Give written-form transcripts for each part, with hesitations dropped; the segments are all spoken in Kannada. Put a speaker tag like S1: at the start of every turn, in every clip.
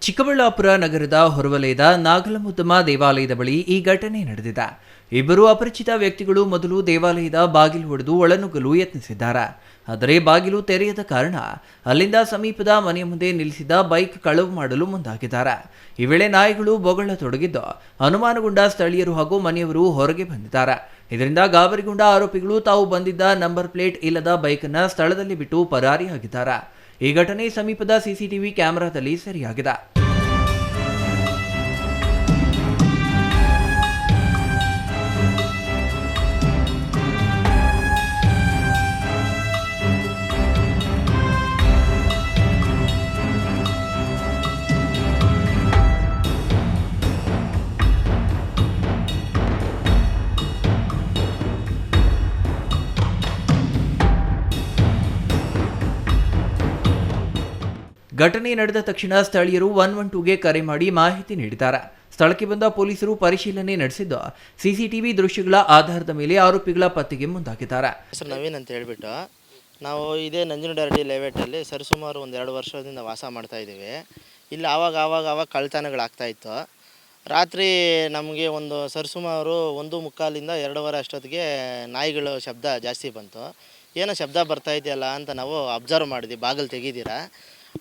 S1: ಚಿಕ್ಕಬಳ್ಳಾಪುರ ನಗರದ ಹೊರವಲಯದ ನಾಗಲಮುದ್ದಮ್ಮ ದೇವಾಲಯದ ಬಳಿ ಈ ಘಟನೆ ನಡೆದಿದೆ. ಇಬ್ಬರು ಅಪರಿಚಿತ ವ್ಯಕ್ತಿಗಳು ಮೊದಲು ದೇವಾಲಯದ ಬಾಗಿಲು ಒಡೆದು ಒಳನುಗ್ಗಲು ಯತ್ನಿಸಿದ್ದಾರೆ. ಆದರೆ ಬಾಗಿಲು ತೆರೆಯದ ಕಾರಣ ಅಲ್ಲಿಂದ ಸಮೀಪದ ಮನೆಯ ಮುಂದೆ ನಿಲ್ಲಿಸಿದ್ದ ಬೈಕ್ ಕಳವು ಮಾಡಲು ಮುಂದಾಗಿದ್ದಾರೆ. ಈ ವೇಳೆ ನಾಯಿಗಳು ಬೊಗಳತೊಡಗಿದ್ದು ಅನುಮಾನಗೊಂಡ ಸ್ಥಳೀಯರು ಹಾಗೂ ಮನೆಯವರು ಹೊರಗೆ ಬಂದಿದ್ದಾರೆ. ಇದರಿಂದ ಗಾಬರಿಗೊಂಡ ಆರೋಪಿಗಳು ತಾವು ಬಂದಿದ್ದ ನಂಬರ್ ಪ್ಲೇಟ್ ಇಲ್ಲದ ಬೈಕನ್ನು ಸ್ಥಳದಲ್ಲಿ ಬಿಟ್ಟು ಪರಾರಿಯಾಗಿದ್ದಾರೆ. ಈ ಘಟನೆ ಸಮೀಪದ ಸಿಸಿಟಿವಿ ಕ್ಯಾಮೆರಾದಲ್ಲಿ ಸೆರೆಯಾಗಿದೆ. ಘಟನೆ ನಡೆದ ತಕ್ಷಣ ಸ್ಥಳೀಯರು 112ಗೆ ಕರೆ ಮಾಡಿ ಮಾಹಿತಿ ನೀಡಿದ್ದಾರೆ. ಸ್ಥಳಕ್ಕೆ ಬಂದ ಪೊಲೀಸರು ಪರಿಶೀಲನೆ ನಡೆಸಿದ್ದು ಸಿಸಿಟಿವಿ ದೃಶ್ಯಗಳ ಆಧಾರದ ಮೇಲೆ ಆರೋಪಿಗಳ ಪತ್ತೆಗೆ ಮುಂದಾಗಿದ್ದಾರೆ.
S2: ಸರ್ ನವೀನ್ ಅಂತ ಹೇಳ್ಬಿಟ್ಟು ನಾವು ಇದೇ ನಂಜನಗೂಡು ಲೇಔಟಲ್ಲಿ ಸರಿಸುಮಾರು 1-2 ವರ್ಷದಿಂದ ವಾಸ ಮಾಡ್ತಾ ಇದ್ದೀವಿ. ಇಲ್ಲಿ ಆವಾಗ ಕಳ್ತನಗಳಾಗ್ತಾ ಇತ್ತು. ರಾತ್ರಿ ನಮಗೆ ಒಂದು ಸರಿಸುಮಾರು 1:45ರಿಂದ 2:15 ಅಷ್ಟೊತ್ತಿಗೆ ನಾಯಿಗಳು ಶಬ್ದ ಜಾಸ್ತಿ ಬಂತು. ಏನೋ ಶಬ್ದ ಬರ್ತಾ ಇದೆಯಲ್ಲ ಅಂತ ನಾವು ಅಬ್ಸರ್ವ್ ಮಾಡಿದ್ವಿ, ಬಾಗಿಲು ತೆಗೀದಿರಾ.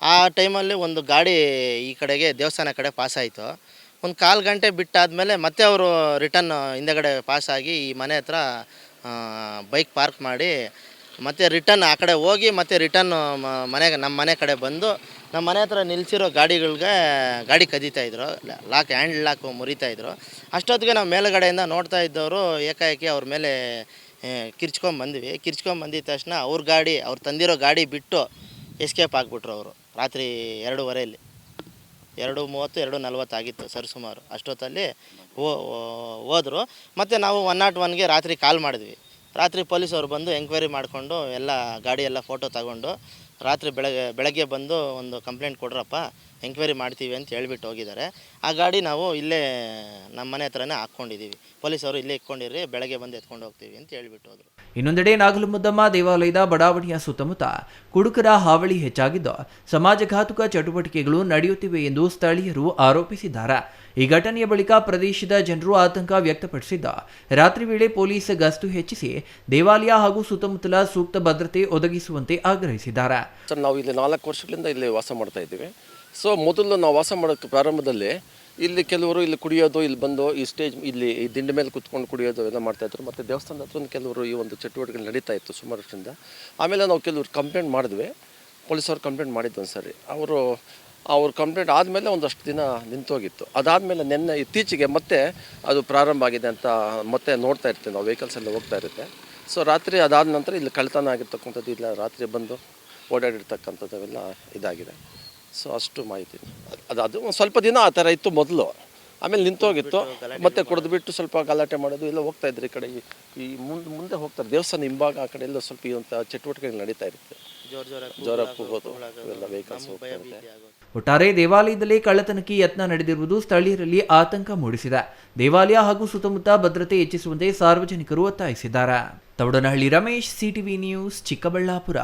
S2: ಆ ಟೈಮಲ್ಲಿ ಒಂದು ಗಾಡಿ ಈ ಕಡೆಗೆ ದೇವಸ್ಥಾನ ಕಡೆ ಪಾಸ್ ಆಯಿತು. ಒಂದು 1/4 ಗಂಟೆ ಬಿಟ್ಟಾದಮೇಲೆ ಮತ್ತೆ ಅವರು ರಿಟರ್ನ್ ಹಿಂದೆಗಡೆ ಪಾಸಾಗಿ ಈ ಮನೆ ಹತ್ರ ಬೈಕ್ ಪಾರ್ಕ್ ಮಾಡಿ ಮತ್ತೆ ರಿಟರ್ನ್ ಆ ಕಡೆ ಹೋಗಿ ಮತ್ತೆ ರಿಟರ್ನ್ ನಮ್ಮ ಮನೆ ಕಡೆ ಬಂದು ನಮ್ಮ ಮನೆ ಹತ್ರ ನಿಲ್ಲಿಸಿರೋ ಗಾಡಿಗಳಿಗೆ ಗಾಡಿ ಕದೀತಾಯಿದ್ರು. Hand lock ಮುರಿತಾಯಿದ್ರು. ಅಷ್ಟೊತ್ತಿಗೆ ನಾವು ಮೇಲುಗಡೆಯಿಂದ ನೋಡ್ತಾ ಇದ್ದವರು ಏಕಾಏಕಿ ಅವ್ರ ಮೇಲೆ ಕಿರ್ಚ್ಕೊಂಬಂದಿದ ತಕ್ಷಣ ಅವ್ರ ಗಾಡಿ ಅವ್ರು ತಂದಿರೋ ಗಾಡಿ ಬಿಟ್ಟು ಎಸ್ಕೇಪ್ ಆಗಿಬಿಟ್ರು. ಅವರು ರಾತ್ರಿ 2:15 2:30 2:40 ಆಗಿತ್ತು ಸರಿಸುಮಾರು. ಅಷ್ಟೊತ್ತಲ್ಲಿ ಹೋದರು. ಮತ್ತು ನಾವು 101ಗೆ ರಾತ್ರಿ ಕಾಲ್ ಮಾಡಿದ್ವಿ. ರಾತ್ರಿ ಪೊಲೀಸವ್ರು ಬಂದು ಎಂಕ್ವೈರಿ ಮಾಡಿಕೊಂಡು ಎಲ್ಲ ಗಾಡಿ ಎಲ್ಲ ಫೋಟೋ ತಗೊಂಡು ರಾತ್ರಿ ಬೆಳಗ್ಗೆ ಬಂದು ಒಂದು ಕಂಪ್ಲೇಂಟ್ ಕೊಡ್ರಪ್ಪ, ಎಂಕ್ವೈರಿ ಮಾಡ್ತೀವಿ ಅಂತ ಹೇಳ್ಬಿಟ್ಟು ಹೋಗಿದ್ದಾರೆ. ಆ ಗಾಡಿ ನಾವು ಇಲ್ಲೇ ನಮ್ಮ ಮನೆ ಹತ್ರನೇ ಹಾಕ್ಕೊಂಡಿದ್ದೀವಿ. ಪೊಲೀಸವರು ಇಲ್ಲೇ ಇಟ್ಕೊಂಡಿರಿ, ಬೆಳಗ್ಗೆ ಬಂದು ಎತ್ಕೊಂಡು ಹೋಗ್ತೀವಿ ಅಂತ ಹೇಳ್ಬಿಟ್ಟು ಹೋದರು.
S1: ಇನ್ನೊಂದೆಡೆ ನಾಗಲಮುದ್ದಮ್ಮ ದೇವಾಲಯದ ಬಡಾವಣೆಯ ಸುತ್ತಮುತ್ತ ಕುಡುಕರ ಹಾವಳಿ ಹೆಚ್ಚಾಗಿದ್ದು ಸಮಾಜಘಾತುಕ ಚಟುವಟಿಕೆಗಳು ನಡೆಯುತ್ತಿವೆ ಎಂದು ಸ್ಥಳೀಯರು ಆರೋಪಿಸಿದ್ದಾರೆ. ಈ ಘಟನೆಯ ಬಳಿಕ ಪ್ರದೇಶದ ಜನರು ಆತಂಕ ವ್ಯಕ್ತಪಡಿಸಿದ್ದು ರಾತ್ರಿ ವೇಳೆ ಪೊಲೀಸ್ ಗಸ್ತು ಹೆಚ್ಚಿಸಿ ದೇವಾಲಯ ಹಾಗೂ ಸುತ್ತಮುತ್ತಲ ಸೂಕ್ತ ಭದ್ರತೆ ಒದಗಿಸುವಂತೆ ಆಗ್ರಹಿಸಿದ್ದಾರೆ.
S3: ಸರ್, ನಾವು ಇಲ್ಲಿ 4 ವರ್ಷಗಳಿಂದ ಇಲ್ಲಿ ವಾಸ ಮಾಡ್ತಾ ಇದ್ದೀವಿ. ಸೊ ಮೊದಲು ನಾವು ವಾಸ ಮಾಡೋಕ್ಕೆ ಪ್ರಾರಂಭದಲ್ಲಿ ಇಲ್ಲಿ ಕೆಲವರು ಇಲ್ಲಿ ಕುಡಿಯೋದು, ಇಲ್ಲಿ ಬಂದು ಈ ಸ್ಟೇಜ್ ಇಲ್ಲಿ ಈ ದಿಂಡು ಮೇಲೆ ಕುತ್ಕೊಂಡು ಕುಡಿಯೋದು ಎಲ್ಲ ಮಾಡ್ತಾಯಿದ್ರು. ಮತ್ತು ದೇವಸ್ಥಾನದ ಹತ್ರ ಕೆಲವರು ಈ ಒಂದು ಚಟುವಟಿಕೆಗಳು ನಡೀತಾ ಇತ್ತು ಸುಮಾರು ವರ್ಷದಿಂದ. ಆಮೇಲೆ ನಾವು ಕೆಲವರು ಕಂಪ್ಲೇಂಟ್ ಮಾಡಿದ್ವಿ, ಪೊಲೀಸವ್ರು ಕಂಪ್ಲೇಂಟ್ ಮಾಡಿದ್ದು ಒಂದು ಸರಿ. ಅವ್ರ ಕಂಪ್ಲೇಂಟ್ ಆದಮೇಲೆ ಒಂದಷ್ಟು ದಿನ ನಿಂತೋಗಿತ್ತು. ಅದಾದಮೇಲೆ ಇತ್ತೀಚೆಗೆ ಮತ್ತೆ ಅದು ಪ್ರಾರಂಭ ಆಗಿದೆ ಅಂತ ಮತ್ತೆ ನೋಡ್ತಾ ಇರ್ತೀವಿ ನಾವು, ವೆಹಿಕಲ್ಸ್ ಎಲ್ಲ ಹೋಗ್ತಾ ಇರುತ್ತೆ. ಸೊ ರಾತ್ರಿ ಅದಾದ ನಂತರ ಇಲ್ಲಿ ಕಳ್ತನ ಆಗಿರ್ತಕ್ಕಂಥದ್ದು, ಇಲ್ಲ ರಾತ್ರಿ ಬಂದು ಓಡಾಡಿರ್ತಕ್ಕಂಥದ್ದೆಲ್ಲ ಇದಾಗಿದೆ. ಸೊ ಅಷ್ಟು ಮಾಹಿತಿ. ಅದು ಒಂದು ಸ್ವಲ್ಪ ದಿನ ಆ ಥರ ಇತ್ತು ಮೊದಲು, ಆಮೇಲೆ ನಿಂತೋಗಿತ್ತು. ಮತ್ತೆ ಕುಡಿದ್ಬಿಟ್ಟು ಸ್ವಲ್ಪ ಗಲಾಟೆ ಮಾಡೋದು ಎಲ್ಲ ಹೋಗ್ತಾ ಇದ್ರು. ಈ ಕಡೆ ಈ ಮುಂದೆ ಹೋಗ್ತಾರೆ, ದೇವಸ್ಥಾನ ಹಿಂಭಾಗ ಆ ಕಡೆ ಎಲ್ಲ ಸ್ವಲ್ಪ ಇಂಥ ಚಟುವಟಿಕೆಗಳು ನಡೀತಾ ಇರುತ್ತೆ. ಜೋರಾಗಿ ಹೋಗೋದು ಎಲ್ಲ ವೆಹಿಕಲ್ಸ್ ಹೋಗ್ತಾ ಇರುತ್ತೆ.
S1: ಒಟ್ಟಾರೆ ದೇವಾಲಯದಲ್ಲಿ ಕಳ್ಳತನಕ್ಕೆ ಯತ್ನ ನಡೆದಿರುವುದು ಸ್ಥಳೀಯರಲ್ಲಿ ಆತಂಕ ಮೂಡಿಸಿದೆ. ದೇವಾಲಯ ಹಾಗೂ ಸುತ್ತಮುತ್ತ ಭದ್ರತೆ ಹೆಚ್ಚಿಸುವಂತೆ ಸಾರ್ವಜನಿಕರು ಒತ್ತಾಯಿಸಿದ್ದಾರೆ. ತವಡನಹಳ್ಳಿ ರಮೇಶ್, ಸಿಟಿವಿ ನ್ಯೂಸ್, ಚಿಕ್ಕಬಳ್ಳಾಪುರ.